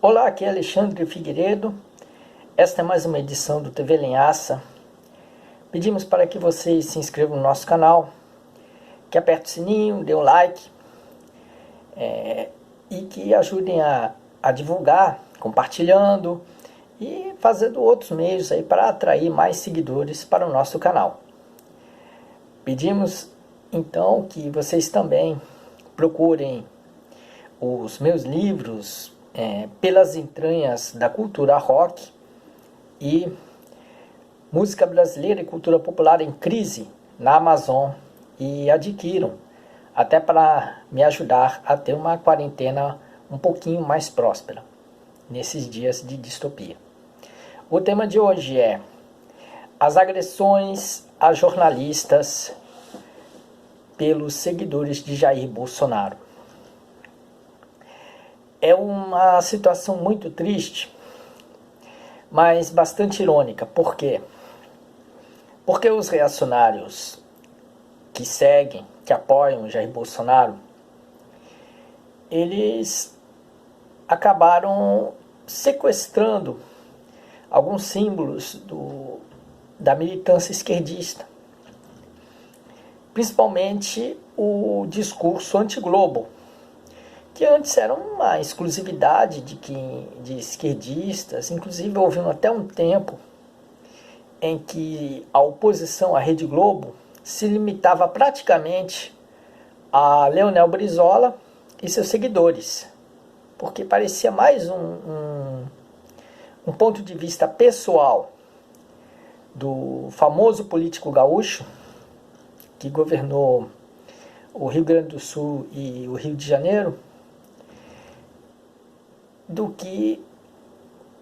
Olá, aqui é Alexandre Figueiredo. Esta é mais uma edição do TV Linhaça. Pedimos para que vocês se inscrevam no nosso canal, que aperte o sininho, dê um like e que ajudem a divulgar, compartilhando e fazendo outros meios aí para atrair mais seguidores para o nosso canal. Pedimos então que vocês também procurem os meus livros Pelas Entranhas da Cultura Rock e Música Brasileira e Cultura Popular em Crise na Amazon e adquiram, até para me ajudar a ter uma quarentena um pouquinho mais próspera nesses dias de distopia. O tema de hoje é as agressões a jornalistas pelos seguidores de Jair Bolsonaro. É uma situação muito triste, mas bastante irônica. Por quê? Porque os reacionários que seguem, que apoiam Jair Bolsonaro, eles acabaram sequestrando alguns símbolos da militância esquerdista, principalmente o discurso anti-Globo, que antes era uma exclusividade de esquerdistas. Inclusive houve até um tempo em que a oposição à Rede Globo se limitava praticamente a Leonel Brizola e seus seguidores, porque parecia mais um ponto de vista pessoal do famoso político gaúcho que governou o Rio Grande do Sul e o Rio de Janeiro, do que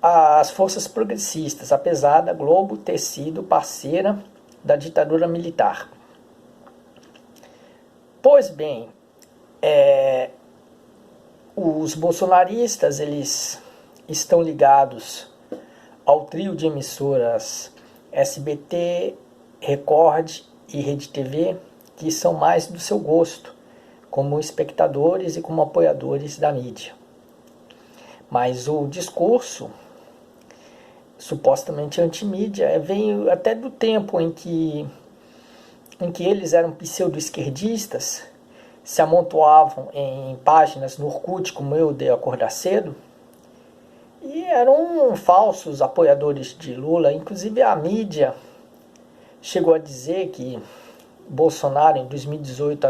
as forças progressistas, apesar da Globo ter sido parceira da ditadura militar. Pois bem, os bolsonaristas, eles estão ligados ao trio de emissoras SBT, Record e Rede TV, que são mais do seu gosto, como espectadores e como apoiadores da mídia. Mas o discurso supostamente antimídia veio até do tempo em que eles eram pseudo-esquerdistas, se amontoavam em páginas no Orkut, como Eu Odeio Acordar Cedo, e eram falsos apoiadores de Lula. Inclusive a mídia chegou a dizer que Bolsonaro em 2018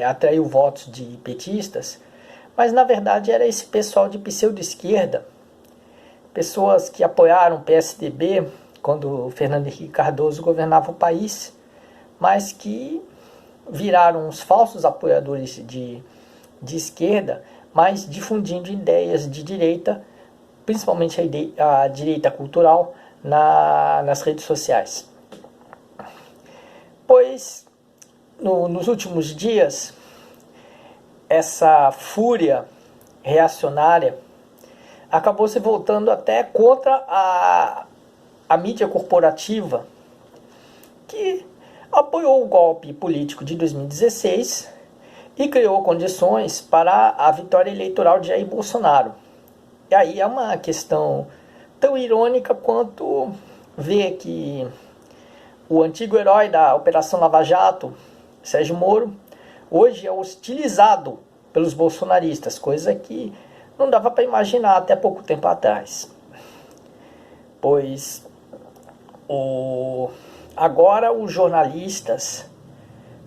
atraiu votos de petistas, mas na verdade era esse pessoal de pseudo-esquerda, pessoas que apoiaram o PSDB quando Fernando Henrique Cardoso governava o país, mas que viraram uns falsos apoiadores de esquerda, mas difundindo ideias de direita, principalmente a direita cultural, nas redes sociais. Pois, nos últimos dias, essa fúria reacionária acabou se voltando até contra a mídia corporativa, que apoiou o golpe político de 2016 e criou condições para a vitória eleitoral de Jair Bolsonaro. E aí é uma questão tão irônica quanto ver que o antigo herói da Operação Lava Jato, Sérgio Moro, hoje é hostilizado pelos bolsonaristas, coisa que não dava para imaginar até pouco tempo atrás. Pois agora os jornalistas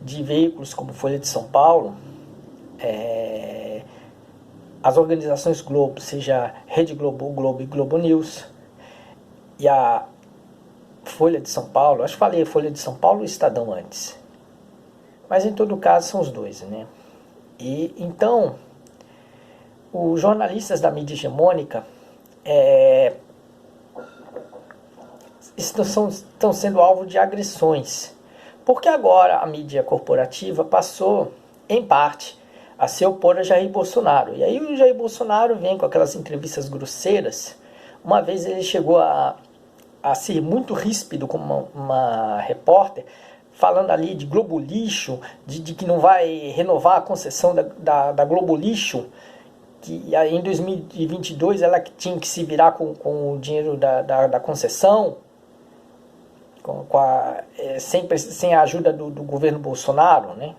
de veículos como Folha de São Paulo, as organizações Globo, seja Rede Globo, o Globo e Globo News, e a Folha de São Paulo, acho que falei Folha de São Paulo e Estadão antes, mas em todo caso são os dois, né? E então os jornalistas da mídia hegemônica estão sendo alvo de agressões, porque agora a mídia corporativa passou, em parte, a se opor a Jair Bolsonaro. E aí o Jair Bolsonaro vem com aquelas entrevistas grosseiras. Uma vez ele chegou a ser muito ríspido como uma repórter, falando ali de Globo Lixo, de que não vai renovar a concessão da Globo Lixo, que em 2022 ela tinha que se virar com o dinheiro da concessão, sem a ajuda do governo Bolsonaro, né?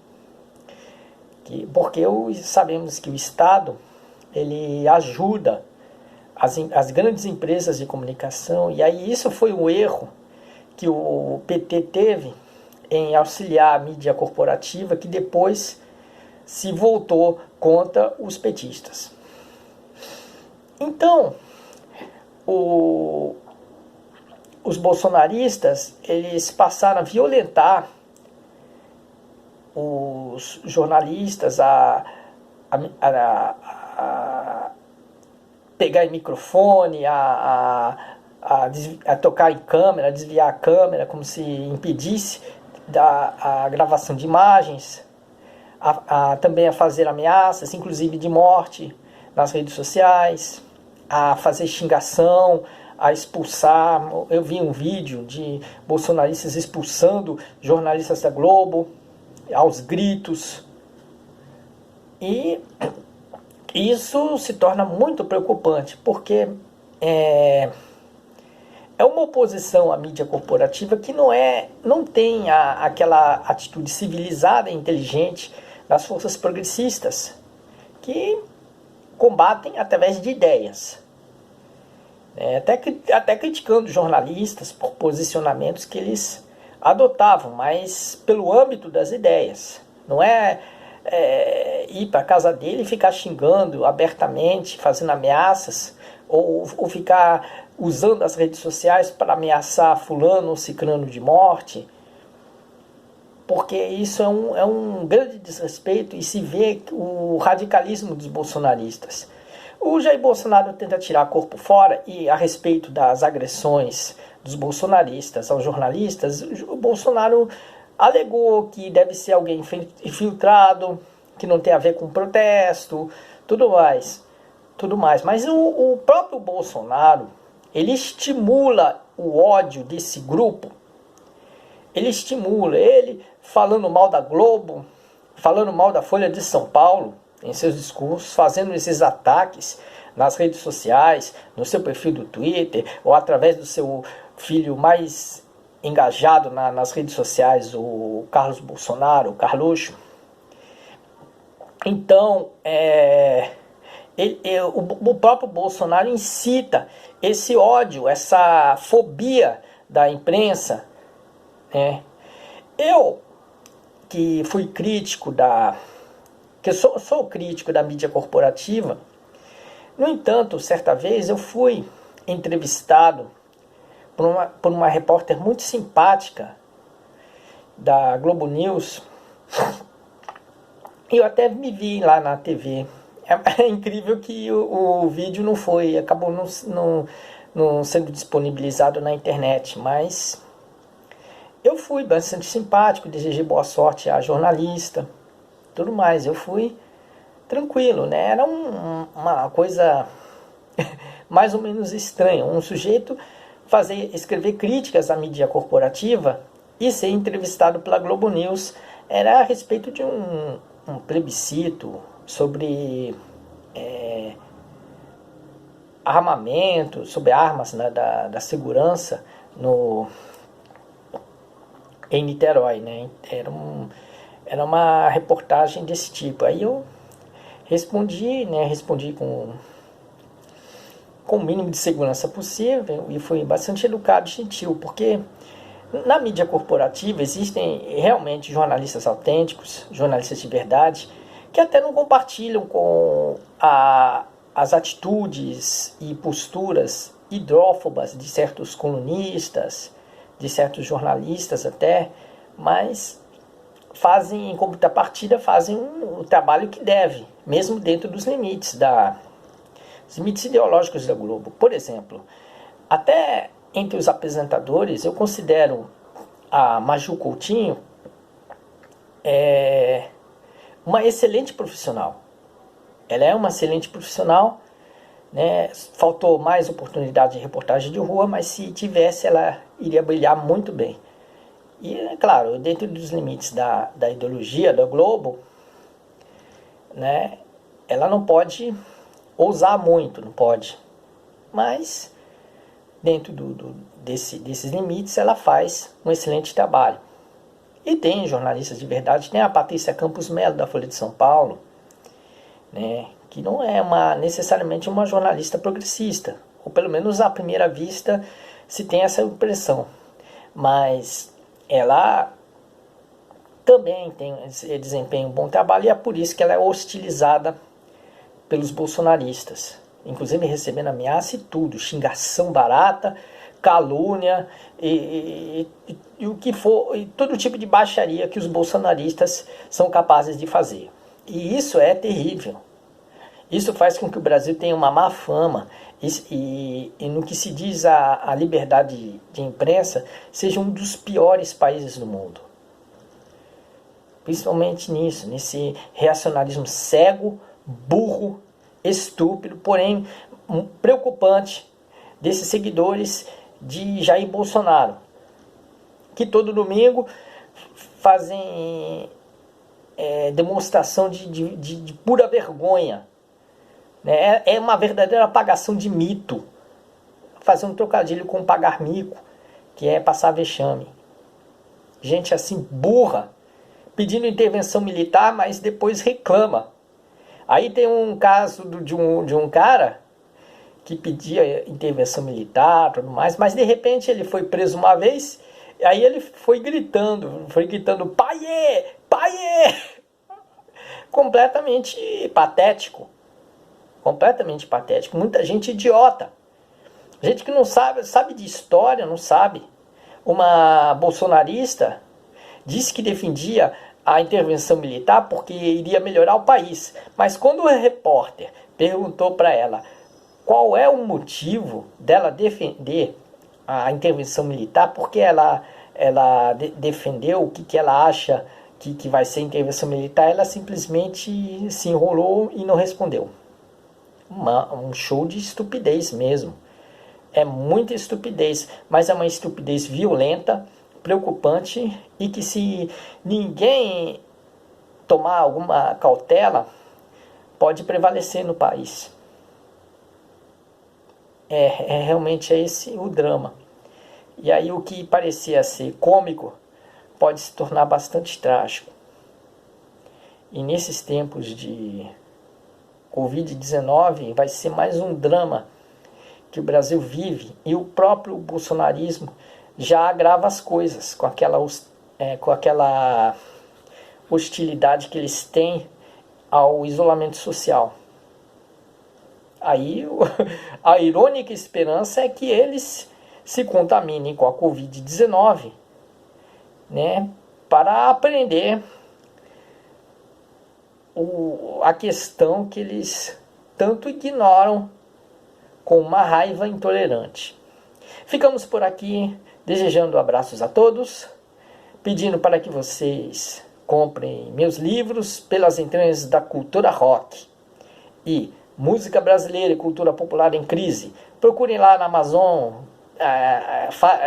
Porque sabemos que o Estado ele ajuda as grandes empresas de comunicação, e aí isso foi um erro que o PT teve em auxiliar a mídia corporativa, que depois se voltou contra os petistas. Então, os bolsonaristas eles passaram a violentar os jornalistas, a pegar em microfone, a tocar em câmera, a desviar a câmera, como se impedisse a gravação de imagens, também a fazer ameaças, inclusive de morte, nas redes sociais, a fazer xingação, a expulsar. Eu vi um vídeo de bolsonaristas expulsando jornalistas da Globo, aos gritos. E isso se torna muito preocupante, porque é uma oposição à mídia corporativa que não tem aquela atitude civilizada e inteligente das forças progressistas, que combatem através de ideias. Até criticando jornalistas por posicionamentos que eles adotavam, mas pelo âmbito das ideias. Não é ir para a casa dele e ficar xingando abertamente, fazendo ameaças, ou ficar usando as redes sociais para ameaçar fulano ou ciclano de morte, porque isso é um grande desrespeito, e se vê o radicalismo dos bolsonaristas. O Jair Bolsonaro tenta tirar corpo fora, e a respeito das agressões dos bolsonaristas aos jornalistas, o Bolsonaro alegou que deve ser alguém infiltrado, que não tem a ver com protesto, tudo mais. Mas o próprio Bolsonaro, ele estimula o ódio desse grupo. Ele estimula, ele falando mal da Globo, falando mal da Folha de São Paulo em seus discursos, fazendo esses ataques nas redes sociais, no seu perfil do Twitter, ou através do seu filho mais engajado nas redes sociais, o Carlos Bolsonaro, o Carluxo. Então, o próprio Bolsonaro incita esse ódio, essa fobia da imprensa. Eu, que fui crítico que sou crítico da mídia corporativa, no entanto, certa vez eu fui entrevistado por uma repórter muito simpática da Globo News, e eu até me vi lá na TV. É incrível que o vídeo acabou não sendo disponibilizado na internet, mas eu fui bastante simpático, desejei boa sorte à jornalista, tudo mais. Eu fui tranquilo, né? Era uma coisa mais ou menos estranha, um sujeito escrever críticas à mídia corporativa e ser entrevistado pela Globo News. Era a respeito de um plebiscito sobre armamento, sobre armas, né, da segurança em Niterói, né? Era uma reportagem desse tipo. Aí eu respondi com o mínimo de segurança possível, e fui bastante educado e gentil, porque na mídia corporativa existem realmente jornalistas autênticos, jornalistas de verdade, que até não compartilham com as atitudes e posturas hidrófobas de certos colunistas, de certos jornalistas até, mas fazem, em contrapartida, fazem o trabalho que deve, mesmo dentro dos limites ideológicos da Globo. Por exemplo, até entre os apresentadores, eu considero a Maju Coutinho uma excelente profissional. Ela é uma excelente profissional, né? Faltou mais oportunidade de reportagem de rua, mas se tivesse, ela iria brilhar muito bem. E, é claro, dentro dos limites da ideologia da Globo, né, ela não pode ousar muito, não pode. Mas, dentro desses limites, ela faz um excelente trabalho. E tem jornalistas de verdade, tem a Patrícia Campos Melo, da Folha de São Paulo, né, que não é necessariamente uma jornalista progressista, ou pelo menos à primeira vista se tem essa impressão. Mas ela também desempenha um bom trabalho e é por isso que ela é hostilizada pelos bolsonaristas, inclusive recebendo ameaça e tudo, xingação barata, calúnia e o que for, e todo tipo de baixaria que os bolsonaristas são capazes de fazer. E isso é terrível. Isso faz com que o Brasil tenha uma má fama e no que se diz a liberdade de imprensa, seja um dos piores países do mundo. Principalmente nisso, nesse reacionarismo cego, burro, estúpido, porém preocupante desses seguidores de Jair Bolsonaro, que todo domingo fazem demonstração de pura vergonha. Né? É uma verdadeira apagação de mito, fazer um trocadilho com pagar mico, que é passar vexame. Gente assim burra, pedindo intervenção militar, mas depois reclama. Aí tem um caso de um cara que pedia intervenção militar, tudo mais, mas de repente ele foi preso uma vez, aí ele foi gritando, paiê, paiê, completamente patético, muita gente idiota, gente que não sabe de história, não sabe. Uma bolsonarista disse que defendia a intervenção militar porque iria melhorar o país, mas quando o repórter perguntou para ela qual é o motivo dela defender a intervenção militar, porque ela defendeu o que ela acha que vai ser intervenção militar, ela simplesmente se enrolou e não respondeu. Um show de estupidez mesmo. É muita estupidez, mas é uma estupidez violenta, preocupante e que, se ninguém tomar alguma cautela, pode prevalecer no país. Realmente é esse o drama. E aí o que parecia ser cômico pode se tornar bastante trágico. E nesses tempos de Covid-19 vai ser mais um drama que o Brasil vive, e o próprio bolsonarismo já agrava as coisas com aquela hostilidade que eles têm ao isolamento social. Aí a irônica esperança é que eles se contaminem com a Covid-19, né, para aprender a questão que eles tanto ignoram com uma raiva intolerante. Ficamos por aqui, desejando abraços a todos, pedindo para que vocês comprem meus livros Pelas Entranhas da Cultura Rock e Música Brasileira e Cultura Popular em Crise. Procurem lá na Amazon,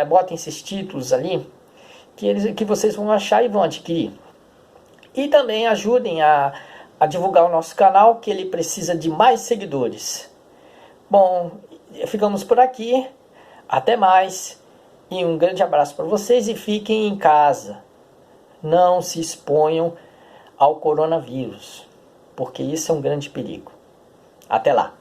botem esses títulos ali, que vocês vão achar e vão adquirir. E também ajudem a divulgar o nosso canal, que ele precisa de mais seguidores. Bom, ficamos por aqui. Até mais. E um grande abraço para vocês e fiquem em casa. Não se exponham ao coronavírus, porque isso é um grande perigo. Até lá.